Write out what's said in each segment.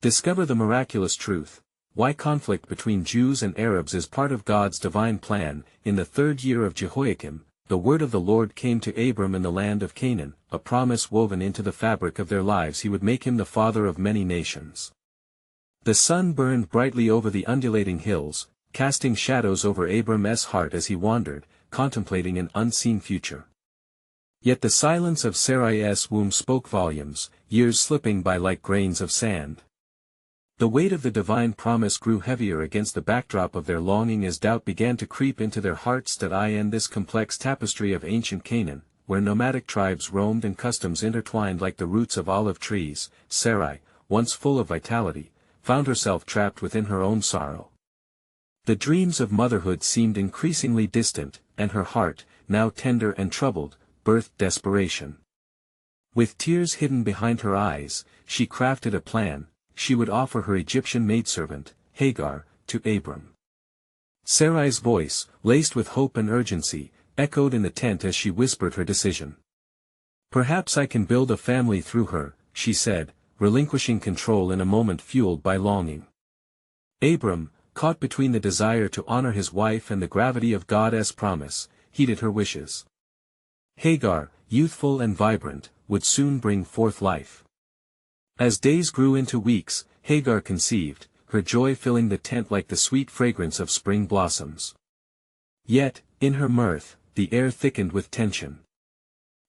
Discover the miraculous truth. Why conflict between Jews and Arabs is part of God's divine plan. In the 3rd year of Jehoiakim, the word of the Lord came to Abram in the land of Canaan, a promise woven into the fabric of their lives: he would make him the father of many nations. The sun burned brightly over the undulating hills, casting shadows over Abram's heart as he wandered, contemplating an unseen future. Yet the silence of Sarai's womb spoke volumes, years slipping by like grains of sand. The weight of the divine promise grew heavier against the backdrop of their longing as doubt began to creep into their hearts. That in this complex tapestry of ancient Canaan, where nomadic tribes roamed and customs intertwined like the roots of olive trees, Sarai, once full of vitality, found herself trapped within her own sorrow. The dreams of motherhood seemed increasingly distant, and her heart, now tender and troubled, birthed desperation. With tears hidden behind her eyes, she crafted a plan. She would offer her Egyptian maidservant, Hagar, to Abram. Sarai's voice, laced with hope and urgency, echoed in the tent as she whispered her decision. "Perhaps I can build a family through her," she said, relinquishing control in a moment fueled by longing. Abram, caught between the desire to honor his wife and the gravity of God's promise, heeded her wishes. Hagar, youthful and vibrant, would soon bring forth life. As days grew into weeks, Hagar conceived, her joy filling the tent like the sweet fragrance of spring blossoms. Yet, in her mirth, the air thickened with tension.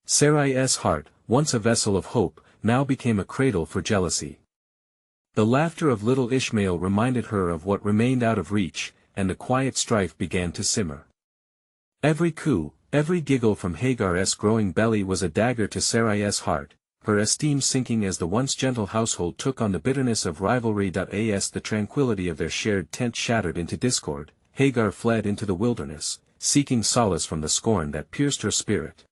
Sarai's heart, once a vessel of hope, now became a cradle for jealousy. The laughter of little Ishmael reminded her of what remained out of reach, and the quiet strife began to simmer. Every coo, every giggle from Hagar's growing belly was a dagger to Sarai's heart, her esteem sinking as the once gentle household took on the bitterness of rivalry. As the tranquility of their shared tent shattered into discord, Hagar fled into the wilderness, seeking solace from the scorn that pierced her spirit.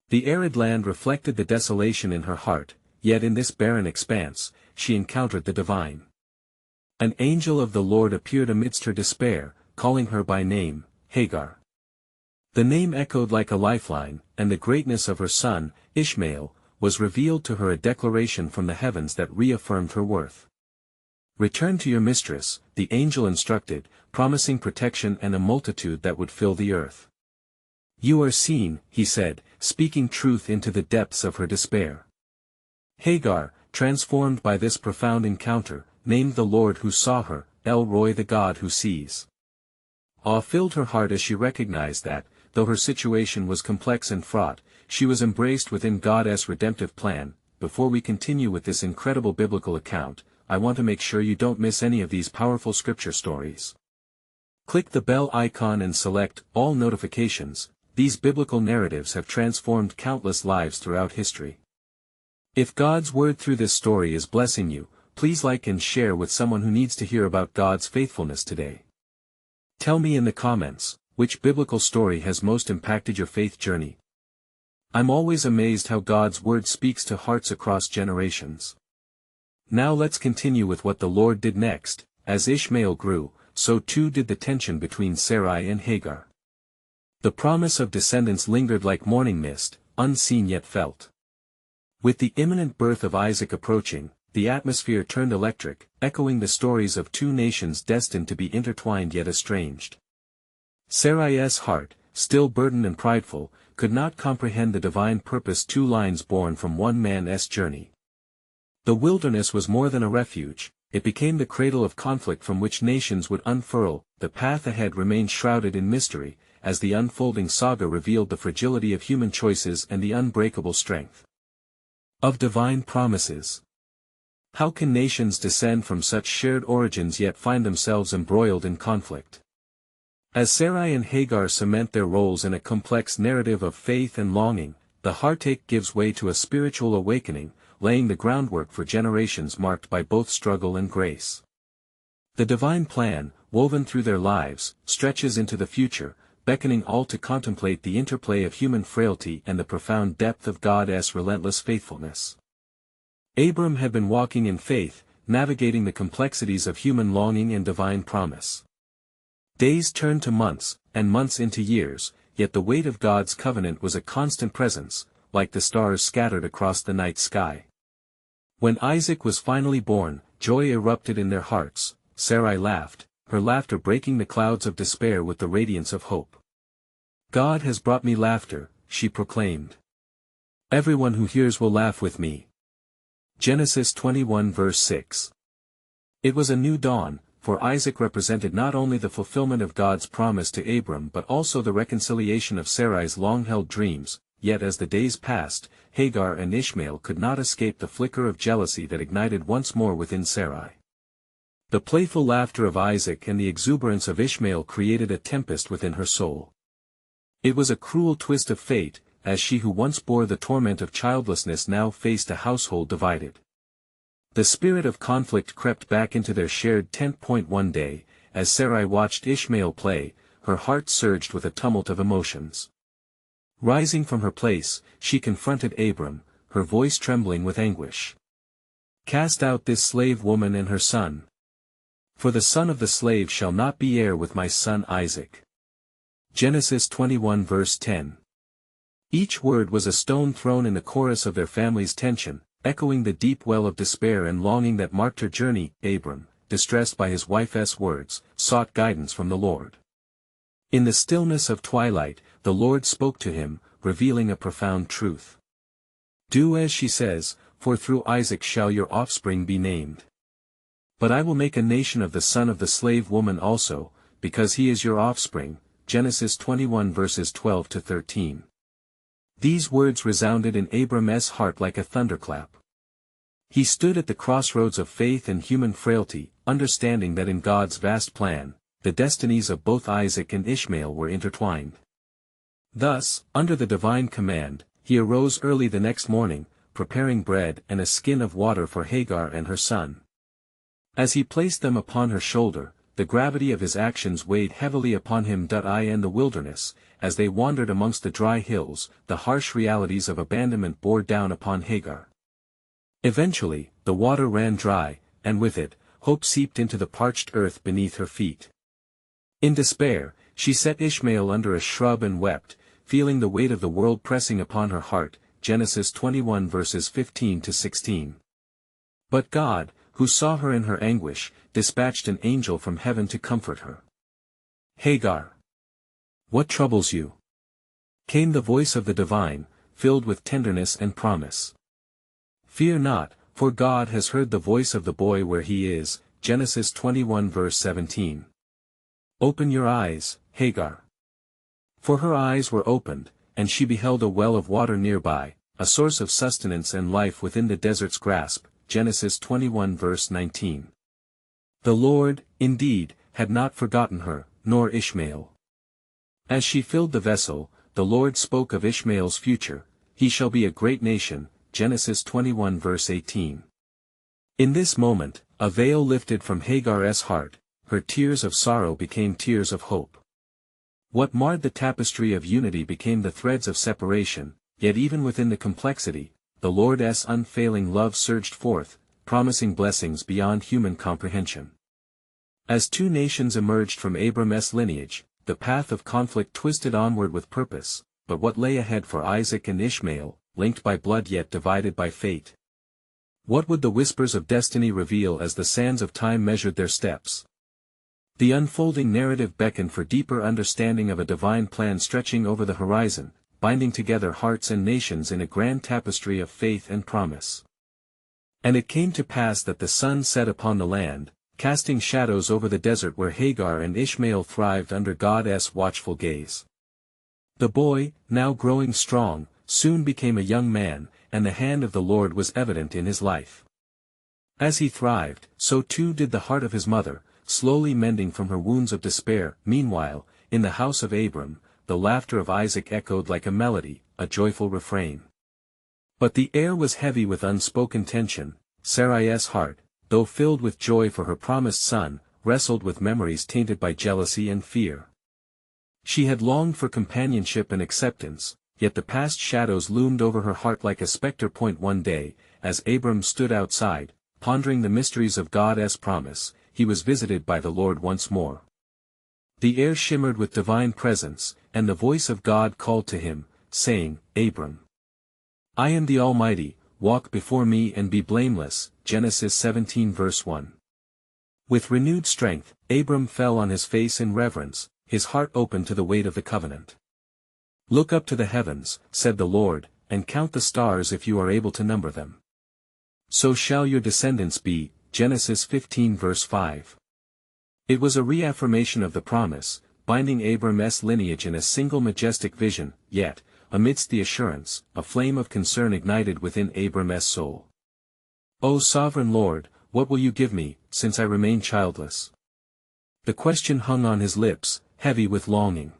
The arid land reflected the desolation in her heart, yet in this barren expanse, she encountered the divine. An angel of the Lord appeared amidst her despair, calling her by name, Hagar. The name echoed like a lifeline, and the greatness of her son, Ishmael, was revealed to her, a declaration from the heavens that reaffirmed her worth. "Return to your mistress," the angel instructed, promising protection and a multitude that would fill the earth. "You are seen," he said, speaking truth into the depths of her despair. Hagar, transformed by this profound encounter, named the Lord who saw her, El Roi, the God who sees. Awe filled her heart as she recognized that, though her situation was complex and fraught, she was embraced within God's redemptive plan. Before we continue with this incredible biblical account, I want to make sure you don't miss any of these powerful scripture stories. Click the bell icon and select all notifications. These biblical narratives have transformed countless lives throughout history. If God's word through this story is blessing you, please like and share with someone who needs to hear about God's faithfulness today. Tell me in the comments, which biblical story has most impacted your faith journey? I'm always amazed how God's word speaks to hearts across generations. Now let's continue with what the Lord did next. As Ishmael grew, so too did the tension between Sarai and Hagar. The promise of descendants lingered like morning mist, unseen yet felt. With the imminent birth of Isaac approaching, the atmosphere turned electric, echoing the stories of two nations destined to be intertwined yet estranged. Sarai's heart, still burdened and prideful, could not comprehend the divine purpose. Two lines born from one man's journey. The wilderness was more than a refuge, it became the cradle of conflict from which nations would unfurl. The path ahead remained shrouded in mystery, as the unfolding saga revealed the fragility of human choices and the unbreakable strength of divine promises. How can nations descend from such shared origins yet find themselves embroiled in conflict? As Sarai and Hagar cement their roles in a complex narrative of faith and longing, the heartache gives way to a spiritual awakening, laying the groundwork for generations marked by both struggle and grace. The divine plan, woven through their lives, stretches into the future, beckoning all to contemplate the interplay of human frailty and the profound depth of God's relentless faithfulness. Abram had been walking in faith, navigating the complexities of human longing and divine promise. Days turned to months, and months into years, yet the weight of God's covenant was a constant presence, like the stars scattered across the night sky. When Isaac was finally born, joy erupted in their hearts. Sarai laughed, her laughter breaking the clouds of despair with the radiance of hope. God has brought me laughter, she proclaimed. Everyone who hears will laugh with me. Genesis 21 verse 6. It was a new dawn, for Isaac represented not only the fulfillment of God's promise to Abram but also the reconciliation of Sarai's long-held dreams. Yet as the days passed, Hagar and Ishmael could not escape the flicker of jealousy that ignited once more within Sarai. The playful laughter of Isaac and the exuberance of Ishmael created a tempest within her soul. It was a cruel twist of fate, as she who once bore the torment of childlessness now faced a household divided. The spirit of conflict crept back into their shared tent. One day, as Sarai watched Ishmael play, her heart surged with a tumult of emotions. Rising from her place, she confronted Abram, her voice trembling with anguish. "Cast out this slave woman and her son. For the son of the slave shall not be heir with my son Isaac." Genesis 21 verse 10. Each word was a stone thrown in the chorus of their family's tension, echoing the deep well of despair and longing that marked her journey. Abram, distressed by his wife's words, sought guidance from the Lord. In the stillness of twilight, the Lord spoke to him, revealing a profound truth. "Do as she says, for through Isaac shall your offspring be named. But I will make a nation of the son of the slave woman also, because he is your offspring." Genesis 21 verses 12 to 13. These words resounded in Abram's heart like a thunderclap. He stood at the crossroads of faith and human frailty, understanding that in God's vast plan, the destinies of both Isaac and Ishmael were intertwined. Thus, under the divine command, he arose early the next morning, preparing bread and a skin of water for Hagar and her son. As he placed them upon her shoulder, the gravity of his actions weighed heavily upon him. In the wilderness, as they wandered amongst the dry hills, the harsh realities of abandonment bore down upon Hagar. Eventually, the water ran dry, and with it, hope seeped into the parched earth beneath her feet. In despair, she set Ishmael under a shrub and wept, feeling the weight of the world pressing upon her heart. Genesis 21 verses 15 to 16. But God, who saw her in her anguish, dispatched an angel from heaven to comfort her. "Hagar, what troubles you?" came the voice of the divine, filled with tenderness and promise. "Fear not, for God has heard the voice of the boy where he is." Genesis 21 verse 17. "Open your eyes, Hagar." For her eyes were opened, and she beheld a well of water nearby, a source of sustenance and life within the desert's grasp. Genesis 21 verse 19. The Lord, indeed, had not forgotten her, nor Ishmael. As she filled the vessel, the Lord spoke of Ishmael's future: "He shall be a great nation." Genesis 21 verse 18. In this moment, a veil lifted from Hagar's heart, her tears of sorrow became tears of hope. What marred the tapestry of unity became the threads of separation, yet even within the complexity, the Lord's unfailing love surged forth, promising blessings beyond human comprehension. As two nations emerged from Abram's lineage, the path of conflict twisted onward with purpose, but what lay ahead for Isaac and Ishmael, linked by blood yet divided by fate? What would the whispers of destiny reveal as the sands of time measured their steps? The unfolding narrative beckoned for deeper understanding of a divine plan stretching over the horizon, binding together hearts and nations in a grand tapestry of faith and promise. And it came to pass that the sun set upon the land, casting shadows over the desert where Hagar and Ishmael thrived under God's watchful gaze. The boy, now growing strong, soon became a young man, and the hand of the Lord was evident in his life. As he thrived, so too did the heart of his mother, slowly mending from her wounds of despair. Meanwhile, in the house of Abram, the laughter of Isaac echoed like a melody, a joyful refrain. But the air was heavy with unspoken tension. Sarai's heart, though filled with joy for her promised son, wrestled with memories tainted by jealousy and fear. She had longed for companionship and acceptance, yet the past shadows loomed over her heart like a specter. One day, as Abram stood outside, pondering the mysteries of God's promise, he was visited by the Lord once more. The air shimmered with divine presence, and the voice of God called to him, saying, "Abram, I am the Almighty, walk before me and be blameless, Genesis 17 verse 1. With renewed strength, Abram fell on his face in reverence, his heart open to the weight of the covenant. Look up to the heavens, said the Lord, and count the stars if you are able to number them. So shall your descendants be, Genesis 15 verse 5. It was a reaffirmation of the promise, binding Abram's lineage in a single majestic vision, yet, amidst the assurance, a flame of concern ignited within Abram's soul. O sovereign Lord, what will you give me, since I remain childless? The question hung on his lips, heavy with longing.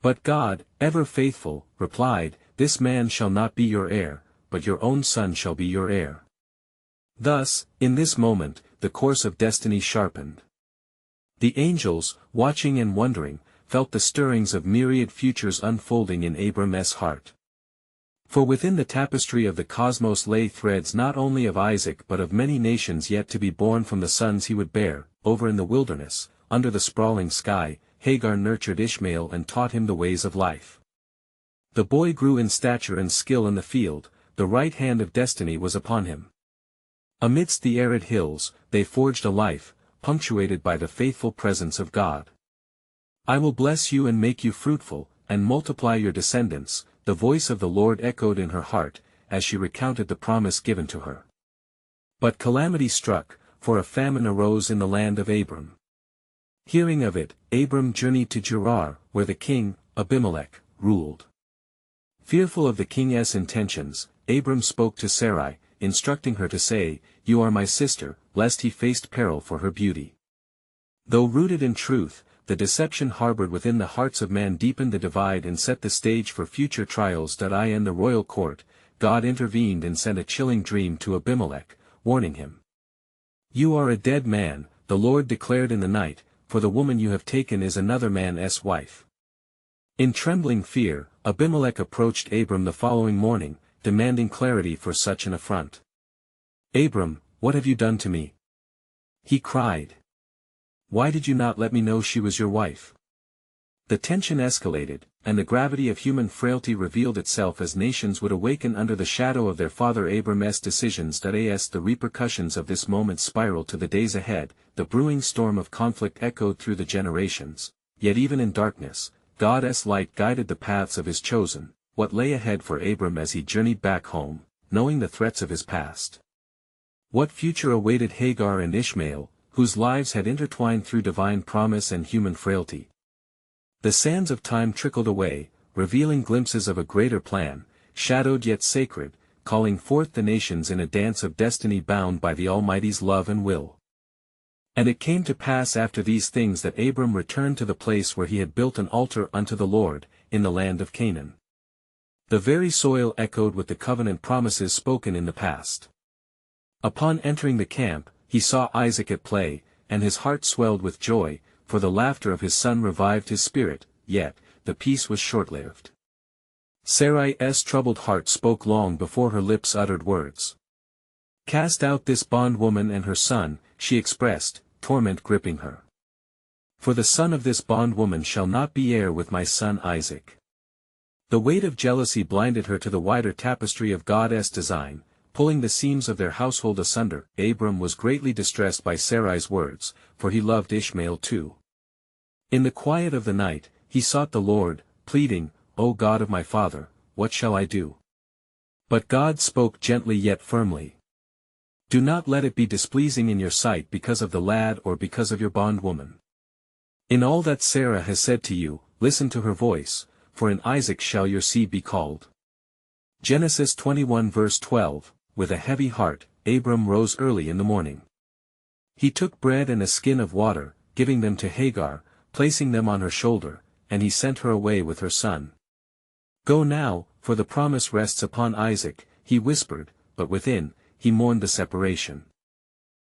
But God, ever faithful, replied, This man shall not be your heir, but your own son shall be your heir. Thus, in this moment, the course of destiny sharpened. The angels, watching and wondering, felt the stirrings of myriad futures unfolding in Abram's heart. For within the tapestry of the cosmos lay threads not only of Isaac but of many nations yet to be born from the sons he would bear. Over in the wilderness, under the sprawling sky, Hagar nurtured Ishmael and taught him the ways of life. The boy grew in stature and skill in the field, the right hand of destiny was upon him. Amidst the arid hills, they forged a life, punctuated by the faithful presence of God. I will bless you and make you fruitful, and multiply your descendants, the voice of the Lord echoed in her heart, as she recounted the promise given to her. But calamity struck, for a famine arose in the land of Abram. Hearing of it, Abram journeyed to Gerar, where the king, Abimelech, ruled. Fearful of the king's intentions, Abram spoke to Sarai, instructing her to say, You are my sister, lest he faced peril for her beauty. Though rooted in truth, the deception harbored within the hearts of man deepened the divide and set the stage for future trials. In the royal court, God intervened and sent a chilling dream to Abimelech, warning him. You are a dead man, the Lord declared in the night, for the woman you have taken is another man's wife. In trembling fear, Abimelech approached Abram the following morning, demanding clarity for such an affront. Abram, what have you done to me? He cried. Why did you not let me know she was your wife? The tension escalated, and the gravity of human frailty revealed itself as nations would awaken under the shadow of their father Abram's decisions. The repercussions of this moment spiraled to the days ahead, the brewing storm of conflict echoed through the generations, yet even in darkness, God's light guided the paths of his chosen. What lay ahead for Abram as he journeyed back home, knowing the threats of his past? What future awaited Hagar and Ishmael, whose lives had intertwined through divine promise and human frailty? The sands of time trickled away, revealing glimpses of a greater plan, shadowed yet sacred, calling forth the nations in a dance of destiny bound by the Almighty's love and will. And it came to pass after these things that Abram returned to the place where he had built an altar unto the Lord, in the land of Canaan. The very soil echoed with the covenant promises spoken in the past. Upon entering the camp, he saw Isaac at play, and his heart swelled with joy, for the laughter of his son revived his spirit, yet, the peace was short-lived. Sarai's troubled heart spoke long before her lips uttered words. Cast out this bondwoman and her son, she expressed, torment gripping her. For the son of this bondwoman shall not be heir with my son Isaac. The weight of jealousy blinded her to the wider tapestry of God's design, pulling the seams of their household asunder. Abram was greatly distressed by Sarai's words, for he loved Ishmael too. In the quiet of the night, he sought the Lord, pleading, O God of my father, what shall I do? But God spoke gently yet firmly. Do not let it be displeasing in your sight because of the lad or because of your bondwoman. In all that Sarah has said to you, listen to her voice, for in Isaac shall your seed be called. Genesis 21 verse 12. With a heavy heart, Abram rose early in the morning. He took bread and a skin of water, giving them to Hagar, placing them on her shoulder, and he sent her away with her son. Go now, for the promise rests upon Isaac, he whispered, but within, he mourned the separation.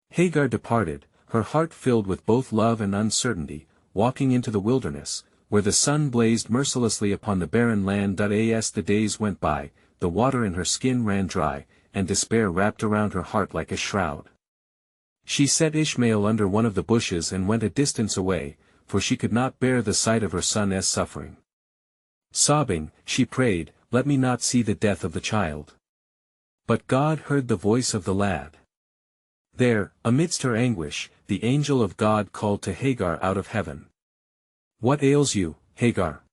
Hagar departed, her heart filled with both love and uncertainty, walking into the wilderness, where the sun blazed mercilessly upon the barren land. As the days went by, the water in her skin ran dry, and despair wrapped around her heart like a shroud. She set Ishmael under one of the bushes and went a distance away, for she could not bear the sight of her son's suffering. Sobbing, she prayed, Let me not see the death of the child. But God heard the voice of the lad. There, amidst her anguish, the angel of God called to Hagar out of heaven. "What ails you, Hagar?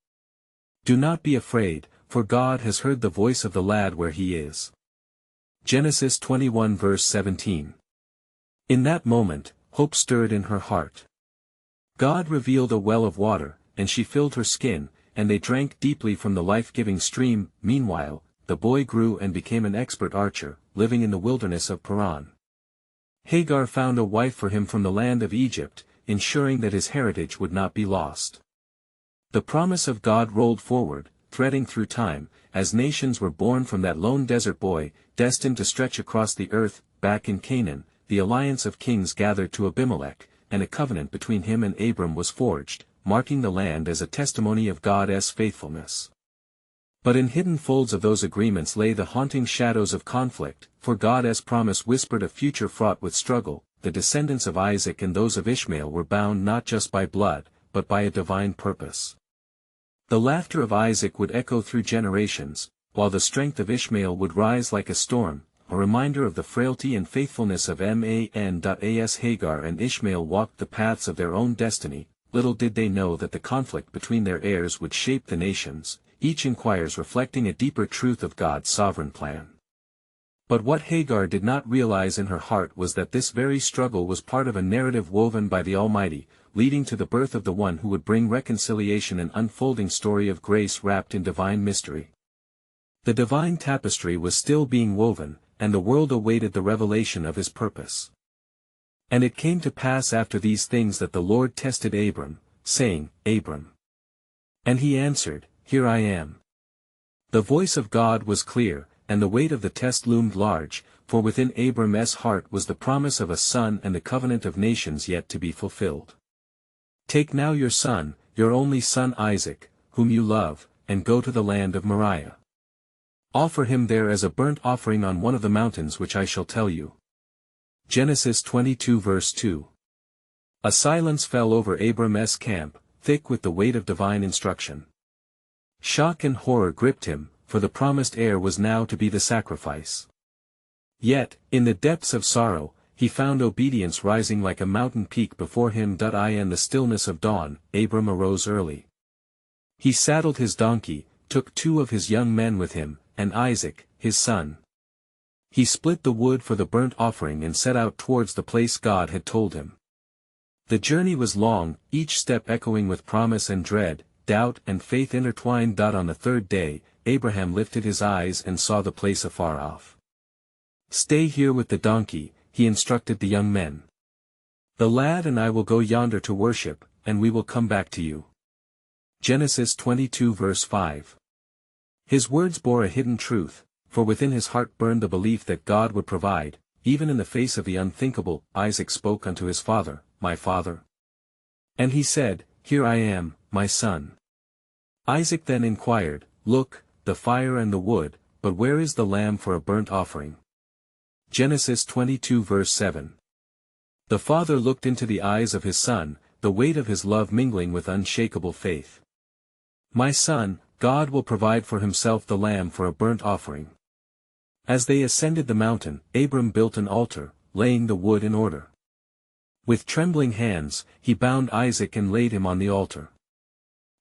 Do not be afraid, for God has heard the voice of the lad where he is." Genesis 21 verse 17. In that moment, hope stirred in her heart. God revealed a well of water, and she filled her skin, and they drank deeply from the life-giving stream. Meanwhile, the boy grew and became an expert archer, living in the wilderness of Paran. Hagar found a wife for him from the land of Egypt, ensuring that his heritage would not be lost. The promise of God rolled forward, threading through time, as nations were born from that lone desert boy, destined to stretch across the earth. Back in Canaan, the alliance of kings gathered to Abimelech, and a covenant between him and Abram was forged, marking the land as a testimony of God's faithfulness. But in hidden folds of those agreements lay the haunting shadows of conflict, for God's promise whispered a future fraught with struggle. The descendants of Isaac and those of Ishmael were bound not just by blood, but by a divine purpose. The laughter of Isaac would echo through generations, while the strength of Ishmael would rise like a storm, a reminder of the frailty and faithfulness of Man.as Hagar and Ishmael walked the paths of their own destiny. Little did they know that the conflict between their heirs would shape the nations, each inquires reflecting a deeper truth of God's sovereign plan. But what Hagar did not realize in her heart was that this very struggle was part of a narrative woven by the Almighty, leading to the birth of the one who would bring reconciliation, an unfolding story of grace wrapped in divine mystery. The divine tapestry was still being woven, and the world awaited the revelation of his purpose. And it came to pass after these things that the Lord tested Abram, saying, "Abram." And he answered, "Here I am." The voice of God was clear, and the weight of the test loomed large, for within Abram's heart was the promise of a son and the covenant of nations yet to be fulfilled. "Take now your son, your only son Isaac, whom you love, and go to the land of Moriah. Offer him there as a burnt offering on one of the mountains which I shall tell you." Genesis 22 verse 2. A silence fell over Abram's camp, thick with the weight of divine instruction. Shock and horror gripped him, for the promised heir was now to be the sacrifice. Yet, in the depths of sorrow, he found obedience rising like a mountain peak before him. In the stillness of dawn, Abram arose early. He saddled his donkey, took 2 of his young men with him, and Isaac, his son. He split the wood for the burnt offering and set out towards the place God had told him. The journey was long, each step echoing with promise and dread, doubt and faith intertwined. On the 3rd day, Abraham lifted his eyes and saw the place afar off. "Stay here with the donkey," he instructed the young men. "The lad and I will go yonder to worship, and we will come back to you." Genesis 22 verse 5. His words bore a hidden truth, for within his heart burned the belief that God would provide, even in the face of the unthinkable. Isaac spoke unto his father, "My father." And he said, "Here I am, my son." Isaac then inquired, "Look, the fire and the wood, but where is the lamb for a burnt offering?" Genesis 22 verse 7. The father looked into the eyes of his son, the weight of his love mingling with unshakable faith. "My son, God will provide for himself the lamb for a burnt offering." As they ascended the mountain, Abram built an altar, laying the wood in order. With trembling hands, he bound Isaac and laid him on the altar.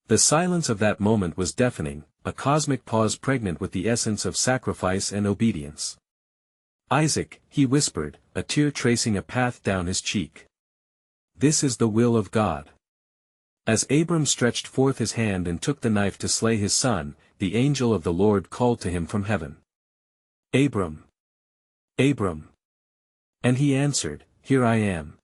The silence of that moment was deafening, a cosmic pause pregnant with the essence of sacrifice and obedience. "Isaac," he whispered, a tear tracing a path down his cheek. "This is the will of God." As Abram stretched forth his hand and took the knife to slay his son, the angel of the Lord called to him from heaven. "Abram! Abram!" And he answered, "Here I am."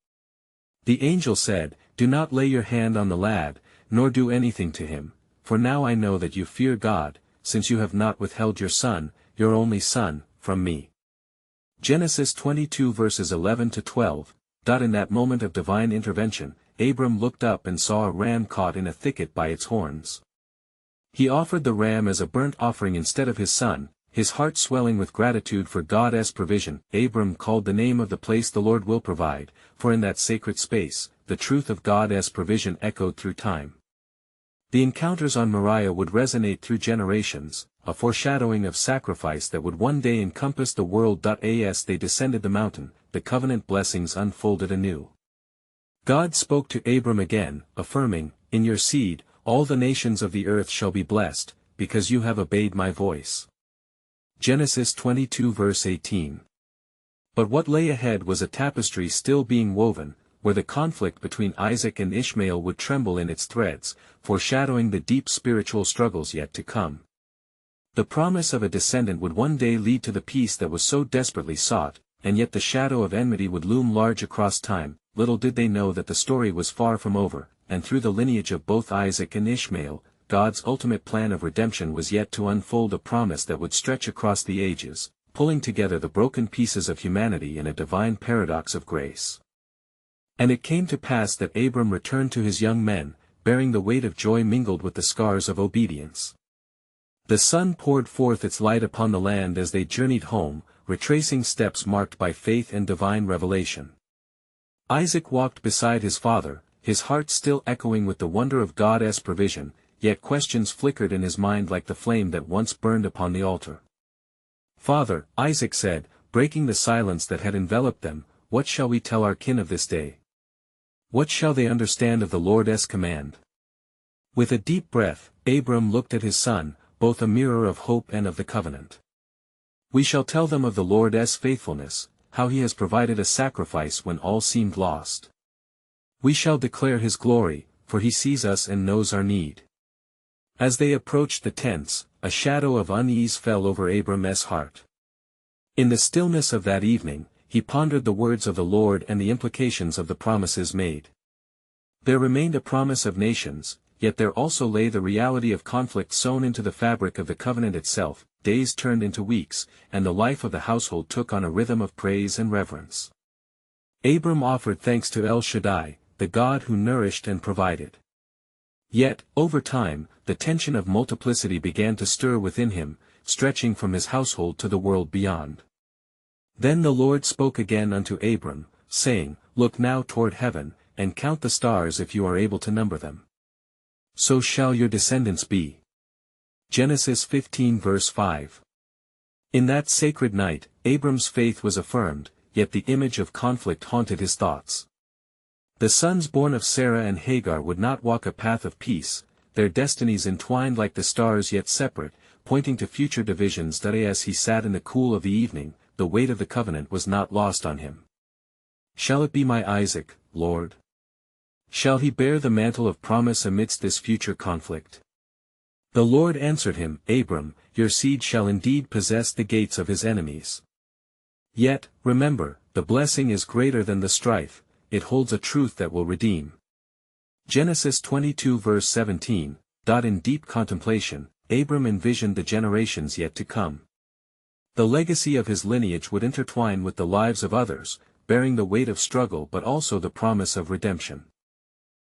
The angel said, "Do not lay your hand on the lad, nor do anything to him, for now I know that you fear God, since you have not withheld your son, your only son, from me." Genesis 22 verses 11 to 12. In that moment of divine intervention, Abram looked up and saw a ram caught in a thicket by its horns. He offered the ram as a burnt offering instead of his son, his heart swelling with gratitude for God's provision. Abram called the name of the place "The Lord Will Provide," for in that sacred space, the truth of God's provision echoed through time. The encounters on Moriah would resonate through generations, a foreshadowing of sacrifice that would one day encompass the world. As they descended the mountain, the covenant blessings unfolded anew. God spoke to Abram again, affirming, "In your seed, all the nations of the earth shall be blessed, because you have obeyed my voice." Genesis 22 verse 18. But what lay ahead was a tapestry still being woven, where the conflict between Isaac and Ishmael would tremble in its threads, foreshadowing the deep spiritual struggles yet to come. The promise of a descendant would one day lead to the peace that was so desperately sought, and yet the shadow of enmity would loom large across time. Little did they know that the story was far from over, and through the lineage of both Isaac and Ishmael, God's ultimate plan of redemption was yet to unfold, a promise that would stretch across the ages, pulling together the broken pieces of humanity in a divine paradox of grace. And it came to pass that Abram returned to his young men, bearing the weight of joy mingled with the scars of obedience. The sun poured forth its light upon the land as they journeyed home, retracing steps marked by faith and divine revelation. Isaac walked beside his father, his heart still echoing with the wonder of God's provision, yet questions flickered in his mind like the flame that once burned upon the altar. "Father," Isaac said, breaking the silence that had enveloped them, "what shall we tell our kin of this day? What shall they understand of the Lord's command?" With a deep breath, Abram looked at his son, both a mirror of hope and of the covenant. "We shall tell them of the Lord's faithfulness, how he has provided a sacrifice when all seemed lost. We shall declare his glory, for he sees us and knows our need." As they approached the tents, a shadow of unease fell over Abram's heart. In the stillness of that evening, he pondered the words of the Lord and the implications of the promises made. There remained a promise of nations, yet there also lay the reality of conflict sewn into the fabric of the covenant itself. Days turned into weeks, and the life of the household took on a rhythm of praise and reverence. Abram offered thanks to El Shaddai, the God who nourished and provided. Yet, over time, the tension of multiplicity began to stir within him, stretching from his household to the world beyond. Then the Lord spoke again unto Abram, saying, "Look now toward heaven, and count the stars if you are able to number them. So shall your descendants be." Genesis 15 verse 5. In that sacred night, Abram's faith was affirmed, yet the image of conflict haunted his thoughts. The sons born of Sarah and Hagar would not walk a path of peace, their destinies entwined like the stars yet separate, pointing to future divisions. As he sat in the cool of the evening, the weight of the covenant was not lost on him. "Shall it be my Isaac, Lord? Shall he bear the mantle of promise amidst this future conflict?" The Lord answered him, "Abram, your seed shall indeed possess the gates of his enemies. Yet, remember, the blessing is greater than the strife, it holds a truth that will redeem." Genesis 22 verse 17. In deep contemplation, Abram envisioned the generations yet to come. The legacy of his lineage would intertwine with the lives of others, bearing the weight of struggle but also the promise of redemption.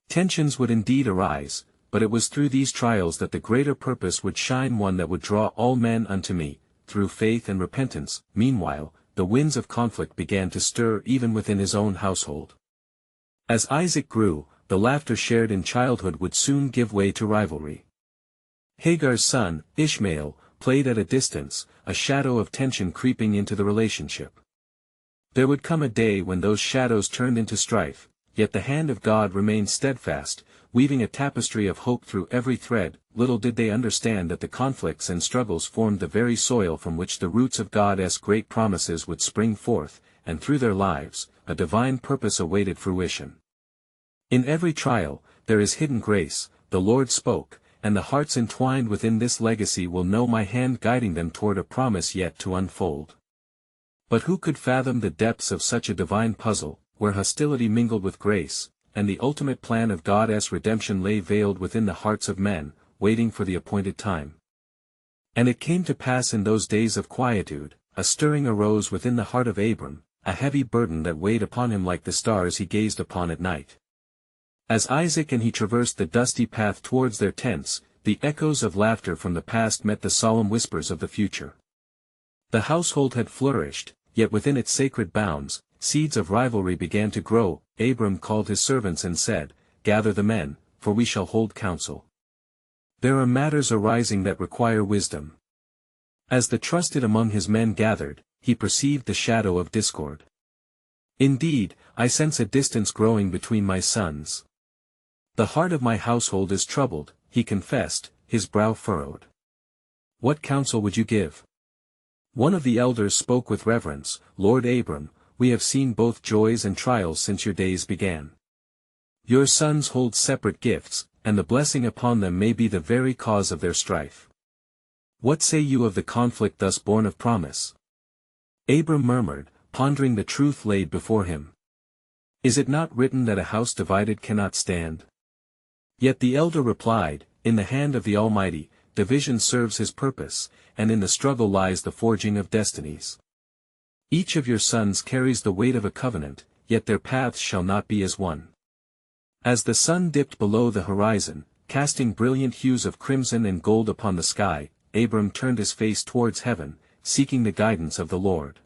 Tensions would indeed arise, but it was through these trials that the greater purpose would shine, one that would draw all men unto me, through faith and repentance. Meanwhile, the winds of conflict began to stir even within his own household. As Isaac grew, the laughter shared in childhood would soon give way to rivalry. Hagar's son, Ishmael, played at a distance, a shadow of tension creeping into the relationship. There would come a day when those shadows turned into strife, yet the hand of God remained steadfast, weaving a tapestry of hope through every thread. Little did they understand that the conflicts and struggles formed the very soil from which the roots of God's great promises would spring forth, and through their lives, a divine purpose awaited fruition. In every trial, there is hidden grace, the Lord spoke, and the hearts entwined within this legacy will know my hand guiding them toward a promise yet to unfold. But who could fathom the depths of such a divine puzzle, where hostility mingled with grace, and the ultimate plan of God's redemption lay veiled within the hearts of men, waiting for the appointed time? And it came to pass in those days of quietude, a stirring arose within the heart of Abram, a heavy burden that weighed upon him like the stars he gazed upon at night. As Isaac and he traversed the dusty path towards their tents, the echoes of laughter from the past met the solemn whispers of the future. The household had flourished, yet within its sacred bounds, seeds of rivalry began to grow. Abram called his servants and said, "Gather the men, for we shall hold counsel. There are matters arising that require wisdom. As the trusted among his men gathered, he perceived the shadow of discord. Indeed, I sense a distance growing between my sons. The heart of my household is troubled, he confessed, his brow furrowed. What counsel would you give? One of the elders spoke with reverence, Lord Abram, we have seen both joys and trials since your days began. Your sons hold separate gifts, and the blessing upon them may be the very cause of their strife. What say you of the conflict thus born of promise? Abram murmured, pondering the truth laid before him. Is it not written that a house divided cannot stand? Yet the elder replied, in the hand of the Almighty, division serves his purpose, and in the struggle lies the forging of destinies. Each of your sons carries the weight of a covenant, yet their paths shall not be as one. As the sun dipped below the horizon, casting brilliant hues of crimson and gold upon the sky, Abram turned his face towards heaven, seeking the guidance of the Lord.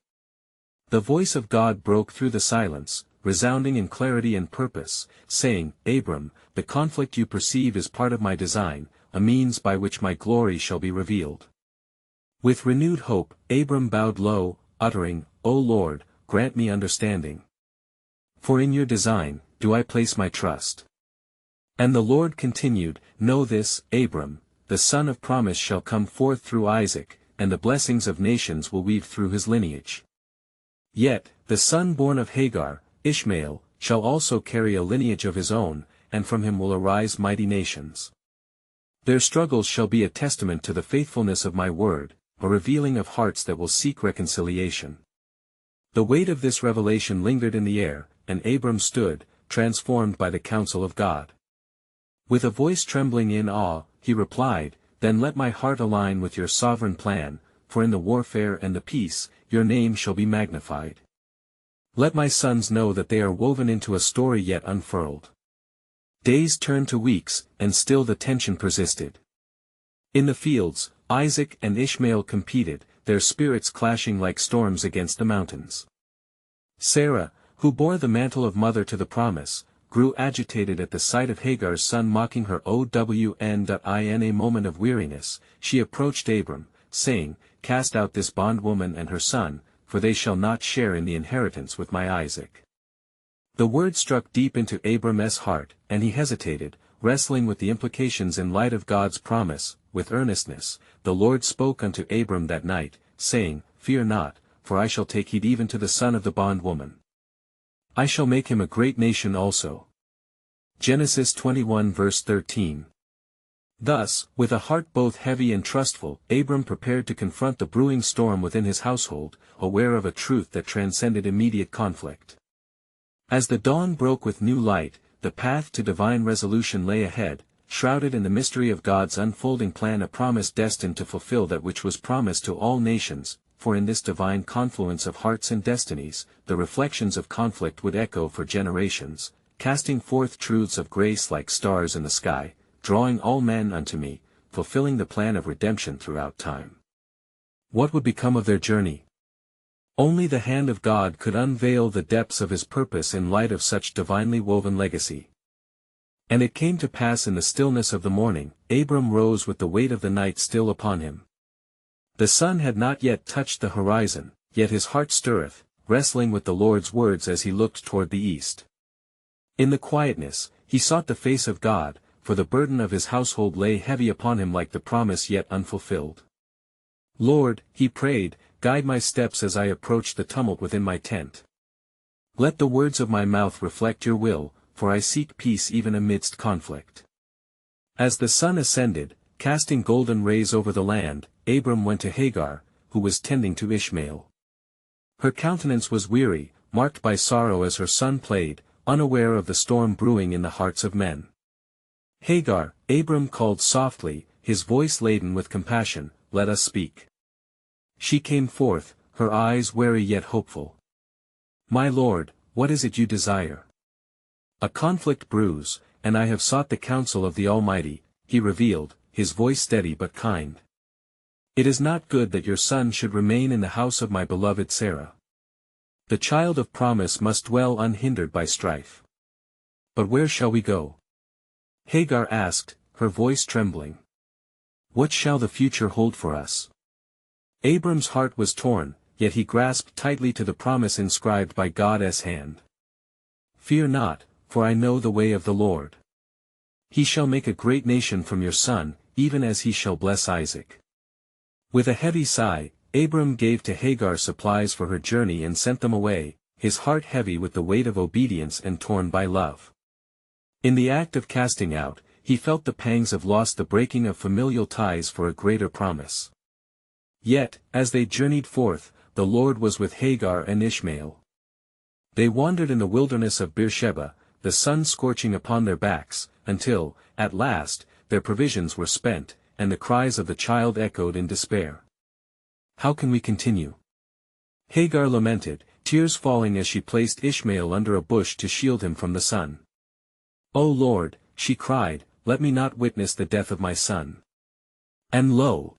The voice of God broke through the silence, resounding in clarity and purpose, saying, Abram, the conflict you perceive is part of my design, a means by which my glory shall be revealed. With renewed hope, Abram bowed low, uttering, O Lord, grant me understanding. For in your design, do I place my trust. And the Lord continued, Know this, Abram, the son of promise shall come forth through Isaac, and the blessings of nations will weave through his lineage. Yet, the son born of Hagar, Ishmael, shall also carry a lineage of his own, and from him will arise mighty nations. Their struggles shall be a testament to the faithfulness of my word, a revealing of hearts that will seek reconciliation. The weight of this revelation lingered in the air, and Abram stood, transformed by the counsel of God. With a voice trembling in awe, he replied, Then let my heart align with your sovereign plan, for in the warfare and the peace, your name shall be magnified. Let my sons know that they are woven into a story yet unfurled. Days turned to weeks, and still the tension persisted. In the fields, Isaac and Ishmael competed, their spirits clashing like storms against the mountains. Sarah, who bore the mantle of mother to the promise, grew agitated at the sight of Hagar's son mocking her. In a moment of weariness, she approached Abram, saying, Cast out this bondwoman and her son, for they shall not share in the inheritance with my Isaac. The word struck deep into Abram's heart, and he hesitated, wrestling with the implications in light of God's promise. With earnestness, the Lord spoke unto Abram that night, saying, Fear not, for I shall take heed even to the son of the bondwoman. I shall make him a great nation also. Genesis 21 verse 13. Thus, with a heart both heavy and trustful, Abram prepared to confront the brewing storm within his household, aware of a truth that transcended immediate conflict. As the dawn broke with new light, the path to divine resolution lay ahead, shrouded in the mystery of God's unfolding plan, a promise destined to fulfill that which was promised to all nations, for in this divine confluence of hearts and destinies, the reflections of conflict would echo for generations, casting forth truths of grace like stars in the sky, drawing all men unto me, fulfilling the plan of redemption throughout time. What would become of their journey? Only the hand of God could unveil the depths of his purpose in light of such divinely woven legacy. And it came to pass in the stillness of the morning, Abram rose with the weight of the night still upon him. The sun had not yet touched the horizon, yet his heart stirreth, wrestling with the Lord's words as he looked toward the east. In the quietness, he sought the face of God, for the burden of his household lay heavy upon him like the promise yet unfulfilled. Lord, he prayed, guide my steps as I approach the tumult within my tent. Let the words of my mouth reflect your will, for I seek peace even amidst conflict. As the sun ascended, casting golden rays over the land, Abram went to Hagar, who was tending to Ishmael. Her countenance was weary, marked by sorrow as her son played, unaware of the storm brewing in the hearts of men. Hagar, Abram called softly, his voice laden with compassion, Let us speak. She came forth, her eyes wary yet hopeful. My lord, what is it you desire? A conflict brews, and I have sought the counsel of the Almighty, he revealed, his voice steady but kind. It is not good that your son should remain in the house of my beloved Sarah. The child of promise must dwell unhindered by strife. But where shall we go? Hagar asked, her voice trembling. What shall the future hold for us? Abram's heart was torn, yet he grasped tightly to the promise inscribed by God's hand. "Fear not, for I know the way of the Lord. He shall make a great nation from your son, even as he shall bless Isaac." With a heavy sigh, Abram gave to Hagar supplies for her journey and sent them away, his heart heavy with the weight of obedience and torn by love. In the act of casting out, he felt the pangs of loss, the breaking of familial ties for a greater promise. Yet, as they journeyed forth, the Lord was with Hagar and Ishmael. They wandered in the wilderness of Beersheba, the sun scorching upon their backs, until, at last, their provisions were spent, and the cries of the child echoed in despair. "How can we continue?" Hagar lamented, tears falling as she placed Ishmael under a bush to shield him from the sun. "O Lord," she cried, "let me not witness the death of my son." And lo!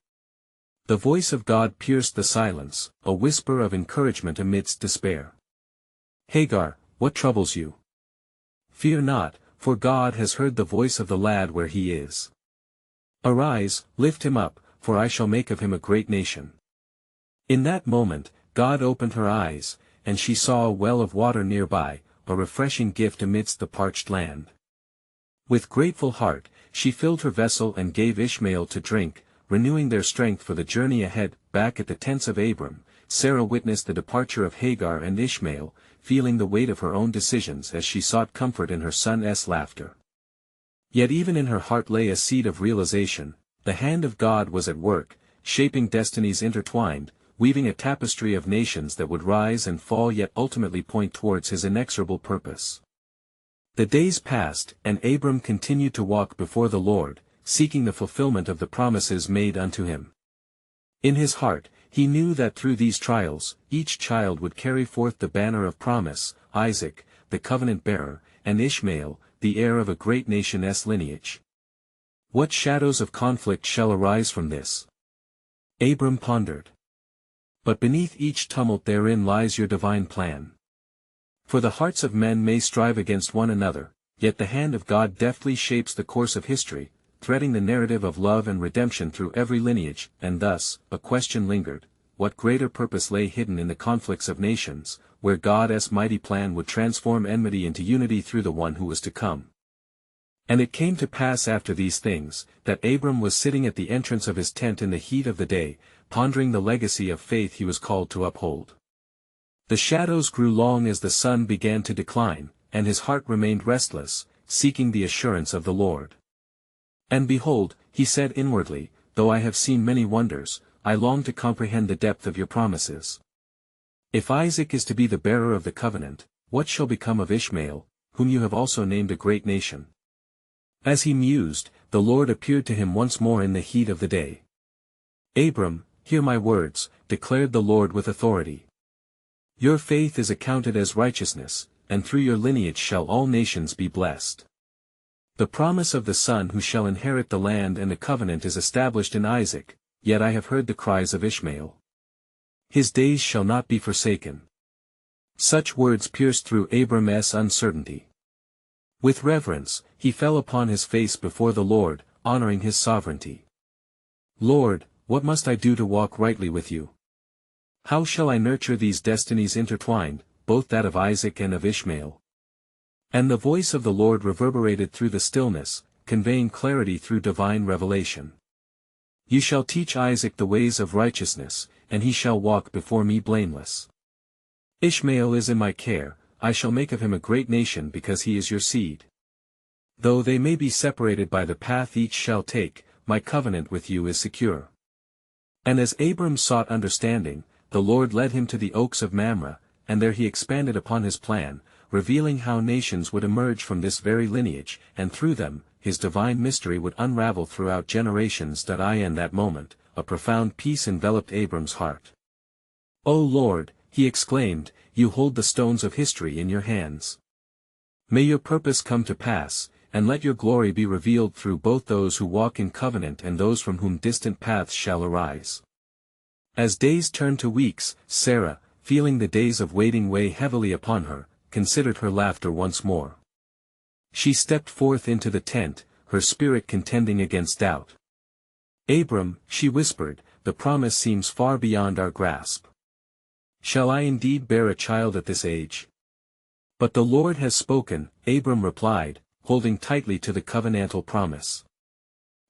The voice of God pierced the silence, a whisper of encouragement amidst despair. "Hagar, what troubles you? Fear not, for God has heard the voice of the lad where he is. Arise, lift him up, for I shall make of him a great nation." In that moment, God opened her eyes, and she saw a well of water nearby, a refreshing gift amidst the parched land. With grateful heart, she filled her vessel and gave Ishmael to drink, renewing their strength for the journey ahead. Back at the tents of Abram, Sarah witnessed the departure of Hagar and Ishmael, feeling the weight of her own decisions as she sought comfort in her son's laughter. Yet even in her heart lay a seed of realization. The hand of God was at work, shaping destinies intertwined, weaving a tapestry of nations that would rise and fall yet ultimately point towards his inexorable purpose. The days passed, and Abram continued to walk before the Lord, seeking the fulfillment of the promises made unto him. In his heart, he knew that through these trials, each child would carry forth the banner of promise, Isaac, the covenant-bearer, and Ishmael, the heir of a great nation's lineage. What shadows of conflict shall arise from this? Abram pondered. But beneath each tumult therein lies your divine plan. For the hearts of men may strive against one another, yet the hand of God deftly shapes the course of history, threading the narrative of love and redemption through every lineage. And thus, a question lingered: what greater purpose lay hidden in the conflicts of nations, where God's mighty plan would transform enmity into unity through the one who was to come? And it came to pass after these things, that Abram was sitting at the entrance of his tent in the heat of the day, pondering the legacy of faith he was called to uphold. The shadows grew long as the sun began to decline, and his heart remained restless, seeking the assurance of the Lord. And behold, he said inwardly, "Though I have seen many wonders, I long to comprehend the depth of your promises. If Isaac is to be the bearer of the covenant, what shall become of Ishmael, whom you have also named a great nation?" As he mused, the Lord appeared to him once more in the heat of the day. "Abram, hear my words," declared the Lord with authority. "Your faith is accounted as righteousness, and through your lineage shall all nations be blessed. The promise of the son who shall inherit the land and the covenant is established in Isaac, yet I have heard the cries of Ishmael. His days shall not be forsaken." Such words pierced through Abram's uncertainty. With reverence, he fell upon his face before the Lord, honoring his sovereignty. "Lord, what must I do to walk rightly with you? How shall I nurture these destinies intertwined, both that of Isaac and of Ishmael?" And the voice of the Lord reverberated through the stillness, conveying clarity through divine revelation. "You shall teach Isaac the ways of righteousness, and he shall walk before me blameless. Ishmael is in my care, I shall make of him a great nation because he is your seed. Though they may be separated by the path each shall take, my covenant with you is secure." And as Abram sought understanding, the Lord led him to the oaks of Mamre, and there he expanded upon his plan, revealing how nations would emerge from this very lineage, and through them, his divine mystery would unravel throughout generations. In that moment, a profound peace enveloped Abram's heart. "O Lord," he exclaimed, "you hold the stones of history in your hands. May your purpose come to pass, and let your glory be revealed through both those who walk in covenant and those from whom distant paths shall arise." As days turned to weeks, Sarah, feeling the days of waiting weigh heavily upon her, considered her laughter once more. She stepped forth into the tent, her spirit contending against doubt. "Abram," she whispered, the promise seems far beyond our grasp. Shall I indeed bear a child at this age? But the Lord has spoken, Abram replied, holding tightly to the covenantal promise.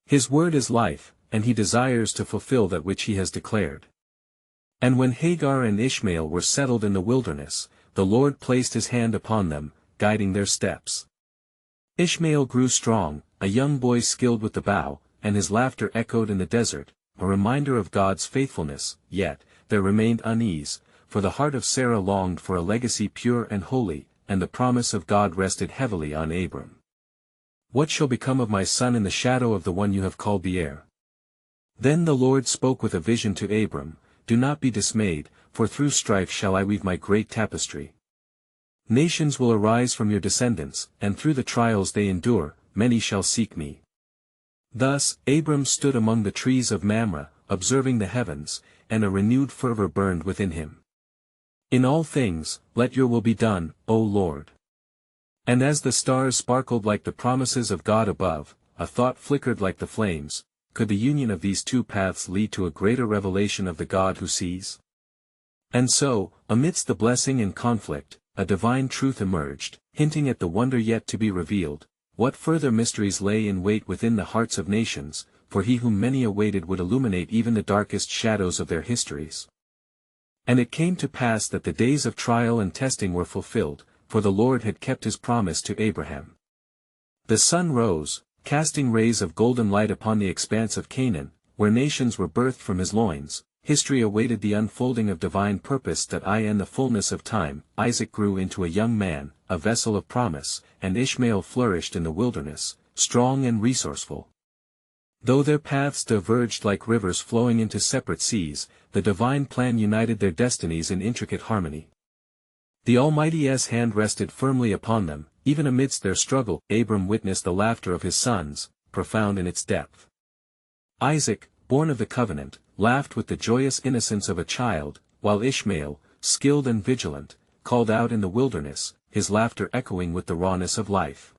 His word is life, and he desires to fulfill that which he has declared. And when Hagar and Ishmael were settled in the wilderness, the Lord placed his hand upon them, guiding their steps. Ishmael grew strong, a young boy skilled with the bow, and his laughter echoed in the desert, a reminder of God's faithfulness. Yet there remained unease, for the heart of Sarah longed for a legacy pure and holy, and the promise of God rested heavily on Abram. What shall become of my son in the shadow of the one you have called the heir? Then the Lord spoke with a vision to Abram, Do not be dismayed, for through strife shall I weave my great tapestry. Nations will arise from your descendants, and through the trials they endure, many shall seek me. Thus, Abram stood among the trees of Mamre, observing the heavens, and a renewed fervor burned within him. In all things, let your will be done, O Lord. And as the stars sparkled like the promises of God above, a thought flickered like the flames, could the union of these two paths lead to a greater revelation of the God who sees? And so, amidst the blessing and conflict, a divine truth emerged, hinting at the wonder yet to be revealed. What further mysteries lay in wait within the hearts of nations, for he whom many awaited would illuminate even the darkest shadows of their histories. And it came to pass that the days of trial and testing were fulfilled, for the Lord had kept his promise to Abraham. The sun rose, casting rays of golden light upon the expanse of Canaan, where nations were birthed from his loins. History awaited the unfolding of divine purpose that in the fullness of time, Isaac grew into a young man, a vessel of promise, and Ishmael flourished in the wilderness, strong and resourceful. Though their paths diverged like rivers flowing into separate seas, the divine plan united their destinies in intricate harmony. The Almighty's hand rested firmly upon them. Even amidst their struggle, Abram witnessed the laughter of his sons, profound in its depth. Isaac, born of the covenant, laughed with the joyous innocence of a child, while Ishmael, skilled and vigilant, called out in the wilderness, his laughter echoing with the rawness of life.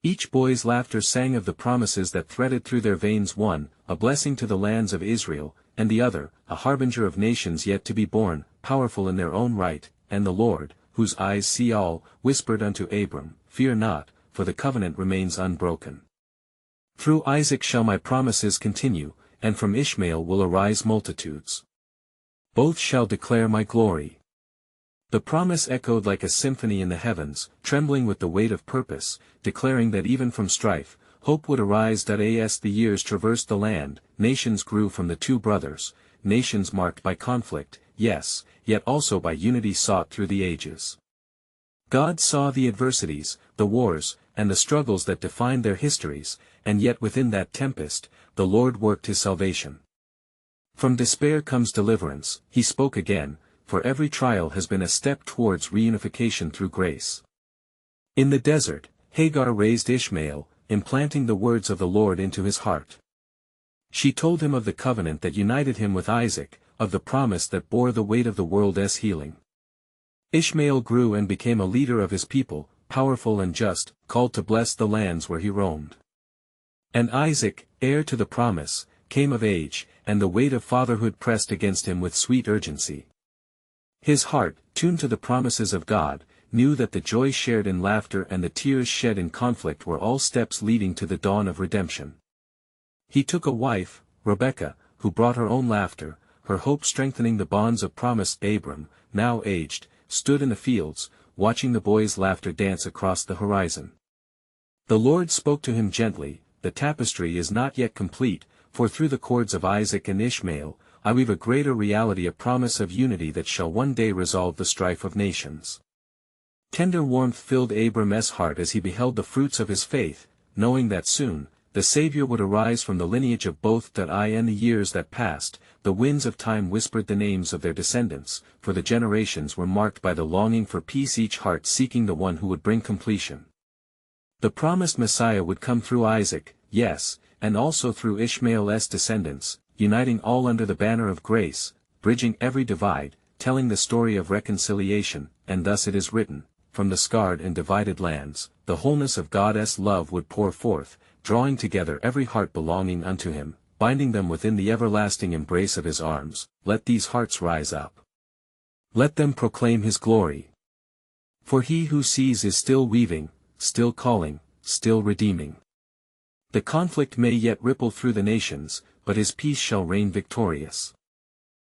Each boy's laughter sang of the promises that threaded through their veins, one, a blessing to the lands of Israel, and the other, a harbinger of nations yet to be born, powerful in their own right. And the Lord, whose eyes see all, whispered unto Abram, Fear not, for the covenant remains unbroken. Through Isaac shall my promises continue, and from Ishmael will arise multitudes. Both shall declare my glory. The promise echoed like a symphony in the heavens, trembling with the weight of purpose, declaring that even from strife, hope would arise. As the years traversed the land, nations grew from the two brothers, nations marked by conflict, yes, yet also by unity sought through the ages. God saw the adversities, the wars, and the struggles that defined their histories, and yet within that tempest, the Lord worked his salvation. From despair comes deliverance, he spoke again, for every trial has been a step towards reunification through grace. In the desert, Hagar raised Ishmael, implanting the words of the Lord into his heart. She told him of the covenant that united him with Isaac, of the promise that bore the weight of the world's healing. Ishmael grew and became a leader of his people, powerful and just, called to bless the lands where he roamed. And Isaac, heir to the promise, came of age, and the weight of fatherhood pressed against him with sweet urgency. His heart, tuned to the promises of God, knew that the joy shared in laughter and the tears shed in conflict were all steps leading to the dawn of redemption. He took a wife, Rebekah, who brought her own laughter, her hope strengthening the bonds of promise. Abram, now aged, stood in the fields, watching the boys' laughter dance across the horizon. The Lord spoke to him gently, The tapestry is not yet complete, for through the cords of Isaac and Ishmael, I weave a greater reality, a promise of unity that shall one day resolve the strife of nations. Tender warmth filled Abram's heart as he beheld the fruits of his faith, knowing that soon, the Savior would arise from the lineage of both. In the years that passed, the winds of time whispered the names of their descendants, for the generations were marked by the longing for peace, each heart seeking the one who would bring completion. The promised Messiah would come through Isaac, yes, and also through Ishmael's descendants, uniting all under the banner of grace, bridging every divide, telling the story of reconciliation. And thus it is written, From the scarred and divided lands, the wholeness of God's love would pour forth, drawing together every heart belonging unto him. binding them within the everlasting embrace of his arms. Let these hearts rise up. Let them proclaim his glory. For he who sees is still weaving, still calling, still redeeming. The conflict may yet ripple through the nations, but his peace shall reign victorious.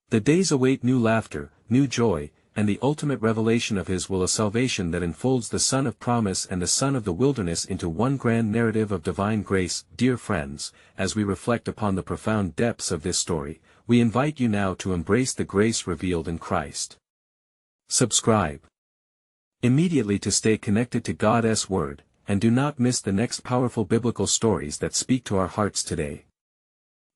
The days await new laughter, new joy, and the ultimate revelation of his will, a salvation that enfolds the Son of Promise and the Son of the Wilderness into one grand narrative of divine grace. Dear friends, as we reflect upon the profound depths of this story, we invite you now to embrace the grace revealed in Christ. Subscribe immediately to stay connected to God's Word, and do not miss the next powerful biblical stories that speak to our hearts today.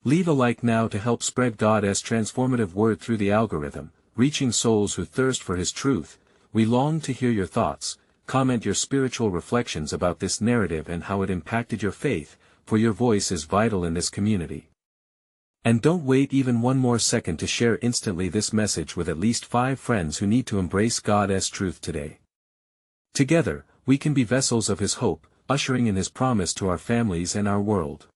Leave a like now to help spread God's transformative word through the algorithm, reaching souls who thirst for his truth. We long to hear your thoughts. Comment your spiritual reflections about this narrative and how it impacted your faith, for your voice is vital in this community. And don't wait even one more second to share instantly this message with at least 5 friends who need to embrace God's truth today. Together, we can be vessels of his hope, ushering in his promise to our families and our world.